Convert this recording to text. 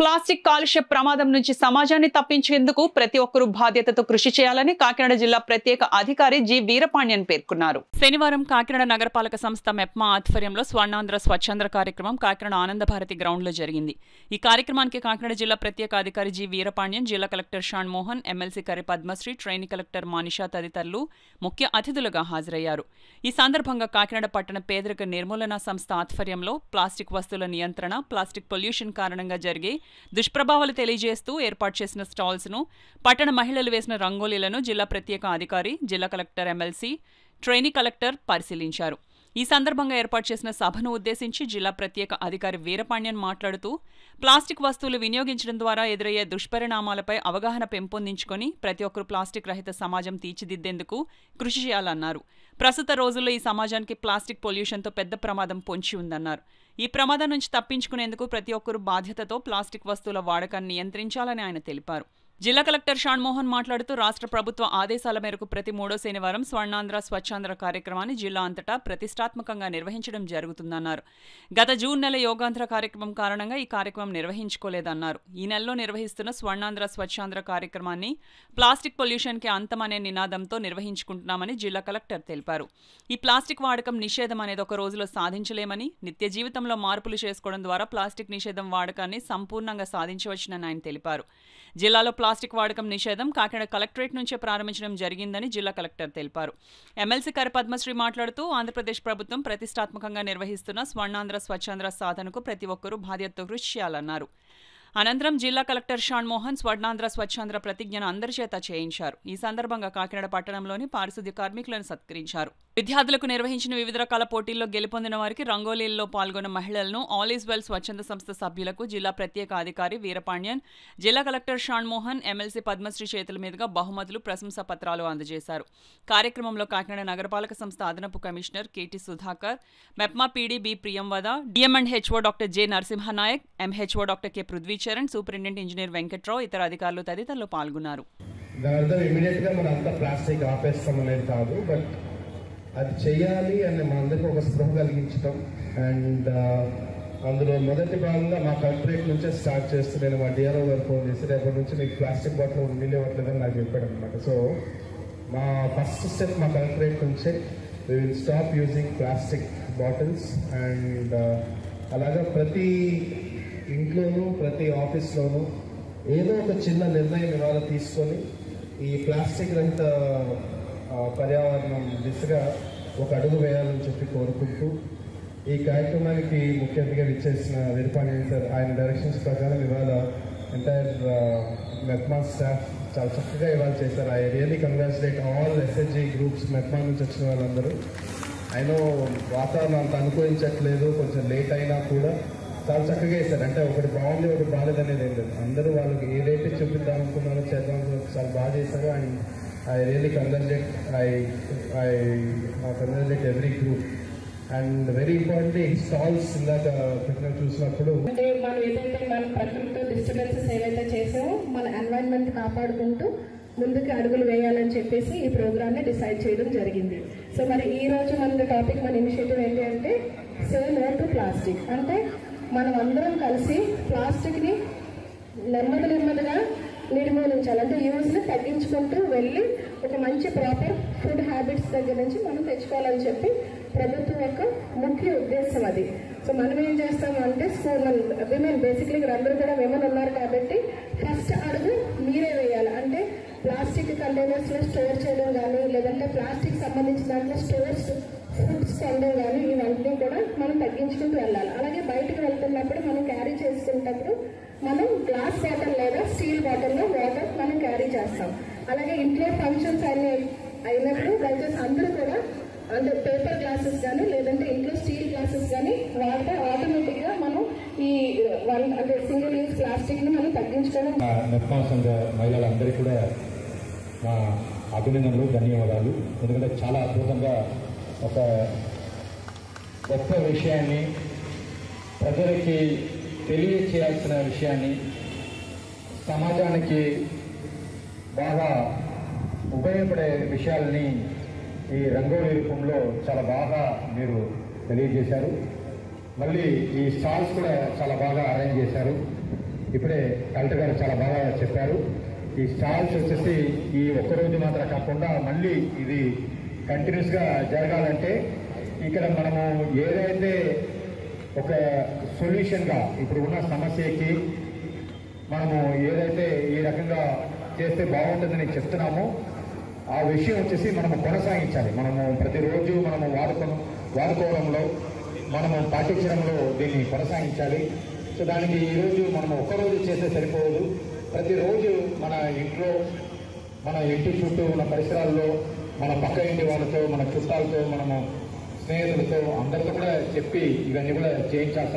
Plastic కాలుష్య ప్రమాదం నుంచి సమాజాన్ని తప్పించేందుకు ప్రతి ఒక్కరూ బాధ్యతతో కృషి చేయాలని కాకినాడ జిల్లా ప్రత్యేక అధికారి జి వీరపాండ్యన్ పేర్కొన్నారు. శనివారం కాకినాడ నగరపాలక సంస్థ మెప్మా ఆధ్వర్యంలో స్వర్ణాంధ్ర స్వచ్ఛంద్ర కార్యక్రమం కాకినాడ ఆనందభారతి గ్రౌండ్ లో జరిగింది. ఈ కార్యక్రమానికి కాకినాడ జిల్లా ప్రత్యేక అధికారి జి వీరపాండ్యన్, జిల్లా కలెక్టర్ షాన్ మోహన్, ఎమ్మెల్సీ కరి పద్మశ్రీ, ట్రైనీ కలెక్టర్ మానిషా తదితరులు ముఖ్య అతిథులుగా హాజరయ్యారు. ఈ సందర్భంగా కాకినాడ పట్టణ పేదరిక నిర్మూలన సంస్థ ఆధ్వర్యంలో ప్లాస్టిక్ వస్తువుల నియంత్రణ, ప్లాస్టిక్ పొల్యూషన్ కారణంగా జరిగే దుష్ప్రభావాలు తెలియజేస్తూ ఏర్పాటు చేసిన స్టాల్స్ ను, పట్టణ మహిళలు వేసిన రంగోలీలను జిల్లా ప్రత్యేక అధికారి, జిల్లా కలెక్టర్, ఎమ్మెల్సీ, ట్రైనీ కలెక్టర్ పరిశీలించారు. ఈ సందర్భంగా ఏర్పాటు చేసిన సభను ఉద్దేశించి జిల్లా ప్రత్యేక అధికారి వీరపాండ్యన్ మాట్లాడుతూ ప్లాస్టిక్ వస్తువులు వినియోగించడం ద్వారా ఎదురయ్యే దుష్పరిణామాలపై అవగాహన పెంపొందించుకొని ప్రతి ఒక్కరూ ప్లాస్టిక్ రహిత సమాజం తీర్చిదిద్దేందుకు కృషి చేయాలన్నారు. ప్రస్తుత రోజుల్లో ఈ సమాజానికి ప్లాస్టిక్ పొల్యూషన్తో పెద్ద ప్రమాదం పొంచి ఉందన్నారు. ఈ ప్రమాదం నుంచి తప్పించుకునేందుకు ప్రతి ఒక్కరూ బాధ్యతతో ప్లాస్టిక్ వస్తువుల వాడకాన్ని నియంత్రించాలని ఆయన తెలిపారు. జిల్లా కలెక్టర్ షాన్ మోహన్ మాట్లాడుతూ రాష్ట్ర ప్రభుత్వ ఆదేశాల మేరకు ప్రతి 3వ శనివారం స్వర్ణాంధ్ర స్వచ్ఛాంధ్ర కార్యక్రమాన్ని జిల్లా అంతటా ప్రతిష్టాత్మకంగా నిర్వహించడం జరుగుతుందన్నారు. గత జూన్ నెల యోగాంధ్ర కార్యక్రమం కారణంగా ఈ కార్యక్రమం నిర్వహించుకోలేదన్నారు. ఈ నెలలో నిర్వహిస్తున్న స్వర్ణాంధ్ర స్వచ్ఛాంధ్ర కార్యక్రమాన్ని ప్లాస్టిక్ పొల్యూషన్కి అంతం అనే నినాదంతో నిర్వహించుకుంటున్నామని జిల్లా కలెక్టర్ తెలిపారు. ఈ ప్లాస్టిక్ వాడకం నిషేధం అనేది ఒక రోజులో సాధించలేమని, నిత్య జీవితంలో మార్పులు చేసుకోవడం ద్వారా ప్లాస్టిక్ నిషేధం వాడకాన్ని సంపూర్ణంగా సాధించవచ్చునని ఆయన తెలిపారు. జిల్లాలో ప్లాస్టిక్ వాడకం నిషేధం కాకినాడ కలెక్టరేట్ నుంచే ప్రారంభించడం జరిగిందని జిల్లా కలెక్టర్ తెలిపారు. ఎమ్మెల్సీ కరి పద్మశ్రీ మాట్లాడుతూ ఆంధ్రప్రదేశ్ ప్రభుత్వం ప్రతిష్టాత్మకంగా నిర్వహిస్తున్న స్వర్ణాంధ్ర స్వచ్ఛాంధ్ర సాధనకు ప్రతి ఒక్కరూ బాధ్యతతో కృషి చేయాలన్నారు. అనంతరం జిల్లా కలెక్టర్ షాన్ మోహన్ స్వర్ణాంధ్ర స్వచ్ఛాంధ్ర ప్రతిజ్ఞను అందరి చేత చేయించారు. ఈ సందర్భంగా కాకినాడ పట్టణంలోని పారిశుద్ధ్య కార్మికులను సత్కరించారు. విద్యార్థులకు నిర్వహించిన వివిధ రకాల పోటీల్లో గెలుపొందిన వారికి, రంగోలీల్లో పాల్గొన్న మహిళలను ఆల్ ఈజ్ వెల్ స్వచ్ఛంద సంస్థ సభ్యులకు జిల్లా ప్రత్యేక అధికారి వీరపాండ్యన్, జిల్లా కలెక్టర్ షాన్ మోహన్, ఎమ్మెల్సీ పద్మశ్రీ చేతుల మీదుగా బహుమతులు, ప్రశంసా పత్రాలు అందజేశారు. కార్యక్రమంలో కాకినాడ నగరపాలక సంస్థ అదనపు commissioner KT Sudhakar, MEPMA PD B Priyamvada, DM and HO doctor J Narasimhanayak, MHO doctor K Prithvicharan, superintendent engineer Venkatrao, ఇతర అధికారులు తదితరులు పాల్గొన్నారు. అది చేయాలి అని మనందరికీ ఒక స్పృహ కలిగించడం అండ్ అందులో మొదటి భాగంగా మా కలెక్టరేట్ నుంచే స్టార్ట్ చేస్తూ నేను మా డిఆర్ఓ గారు ఫోన్ చేసి రేపటి నుంచి మీకు ప్లాస్టిక్ బాటిల్ నీళ్ళు ఇవ్వట్లేదని నాకు చెప్పాడు అనమాట. సో మా ఫస్ట్ స్టెప్ మా కలెక్టరేట్ నుంచే we will stop using plastic bottles and అలాగా ప్రతి ఇంట్లోనూ ప్రతి ఆఫీస్లోనూ ఏదో ఒక చిన్న నిర్ణయం ఇవాళ తీసుకొని ఈ ప్లాస్టిక్ రహిత పర్యావరణం దిశగా ఒక అడుగు వేయాలని చెప్పి కోరుకుంటూ ఈ కార్యక్రమానికి ముఖ్య అతిథిగా విచ్చేసిన వీరపాండ్యన్ సార్ ఆయన డైరెక్షన్స్ ప్రకారం ఇవాళ ఎంటైర్ మెప్మా స్టాఫ్ చాలా చక్కగా ఇవాళ చేశారు. I really congratulate all SHG groups MEPMA నుంచి వచ్చిన వాళ్ళందరూ. అయినో వాతావరణం అంత అనుకూలించట్లేదు, కొంచెం లేట్ అయినా కూడా చాలా చక్కగా వేశారు. అంటే ఒకటి బాగుంది ఒకటి బాగాలేదనేది ఏం లేదు, అందరూ వాళ్ళకి ఏదైతే చూపిద్దాం అనుకున్నారో చేద్దాం చాలా బాగా చేశారు. And I really congratulate every group and very importantly stalls ఇందాక పెట్టిన చూసినప్పుడు అంటే మనం ఏదైతే మన ప్రకృతితో డిస్టర్బెన్సెస్ ఏవైతే చేసామో మన ఎన్వైరన్మెంట్ కాపాడుకుంటూ ముందుకు అడుగులు వేయాలని చెప్పేసి ఈ ప్రోగ్రామ్ని డిసైడ్ చేయడం జరిగింది. సో మరి ఈ రోజు మన టాపిక్, మన ఇనిషియేటివ్ ఏంటి అంటే సే నో టు ప్లాస్టిక్. అంటే మనం అందరం కలిసి ప్లాస్టిక్ని నెమ్మదిగా నిర్మూలించాలి. అంటే యూజ్ని తగ్గించుకుంటూ వెళ్ళి ఒక మంచి ప్రాపర్ ఫుడ్ హ్యాబిట్స్ దగ్గర నుంచి మనం తెచ్చుకోవాలని చెప్పి ప్రభుత్వం యొక్క ముఖ్య ఉద్దేశం అది. సో మనం ఏం చేస్తాము అంటే విమెన్ బేసిక్లీ అందరూ కూడా విమెన్ ఉన్నారు కాబట్టి ఫస్ట్ అడుగు మీరే వేయాలి. అంటే ప్లాస్టిక్ కంటైనర్స్లో స్టోర్ చేయడం కానీ, లేదంటే ప్లాస్టిక్ సంబంధించిన దాంట్లో స్టోర్స్ ఫుడ్స్ కొనడం కానీ ఇవన్నీ కూడా మనం తగ్గించుకుంటూ వెళ్ళాలి. అలాగే బయటకు వెళ్తున్నప్పుడు మనం క్యారీ చేసుకునేటప్పుడు మనం గ్లాస్ బాటిల్ లేదా స్టీల్ బాటిల్లో వాటర్ మనం క్యారీ చేస్తాం. అలాగే ఇంట్లో ఫంక్షన్స్ అయినప్పుడు దయచేసి అందరూ కూడా అంటే పేపర్ గ్లాసెస్ కానీ లేదంటే ఇంట్లో స్టీల్ గ్లాసెస్ కానీ వాడితే ఆటోమేటిక్గా మనం ఈ అంటే సింగిల్ యూజ్ ప్లాస్టిక్ని మనం తగ్గించుకోవడం. మెప్మా సంఘ మహిళలందరికీ కూడా మా అభినందనలు, ధన్యవాదాలు. ఎందుకంటే చాలా అద్భుతంగా ఒక గొప్ప విషయాన్ని ప్రజలకి తెలియచేయాల్సిన విషయాన్ని సమాజానికి బాగా ఉపయోగపడే విషయాలని ఈ రంగోలీ రూపంలో చాలా బాగా మీరు తెలియజేశారు. మళ్ళీ ఈ స్టాల్స్ కూడా చాలా బాగా అరేంజ్ చేశారు. ఇప్పుడే కలెక్టర్ గారు చాలా బాగా చెప్పారు. ఈ స్టాల్స్ వచ్చేసి ఈ ఒక్కరోజు మాత్రం కాకుండా మళ్ళీ ఇది కంటిన్యూస్గా జరగాలంటే ఇక్కడ మనము ఏదైతే ఒక సొల్యూషన్గా ఇప్పుడు ఉన్న సమస్యకి మనము ఏదైతే ఈ రకంగా చేస్తే బాగుంటుందని చెప్తున్నామో ఆ విషయం వచ్చేసి మనము కొనసాగించాలి. మనము ప్రతిరోజు మనము వాడుకోవడంలో మనము పాటించడంలో దీన్ని కొనసాగించాలి. సో దానికి ఈరోజు మనం ఒక్కరోజు చేస్తే సరిపోదు. ప్రతిరోజు మన ఇంట్లో, మన ఇంటి చుట్టూ ఉన్న పరిసరాల్లో, మన పక్క ఇంటి వాళ్ళతో, మన చుట్టాలతో, మనము స్నేహితులతో అందరితో కూడా చెప్పి ఇవన్నీ కూడా చేయించాల్సిన